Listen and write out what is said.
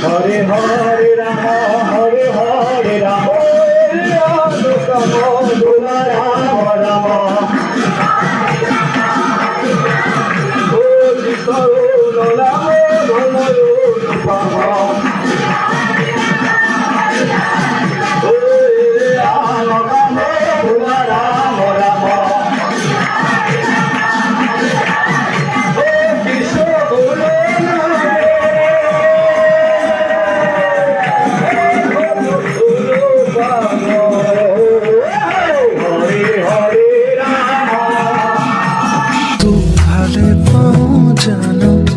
হরে হরে রাম হরে হরে রাম রাম রাম রাম ও কৃষ্ণ রাম রাম ও রাম রাম রাম तू भाले पाऊं जानो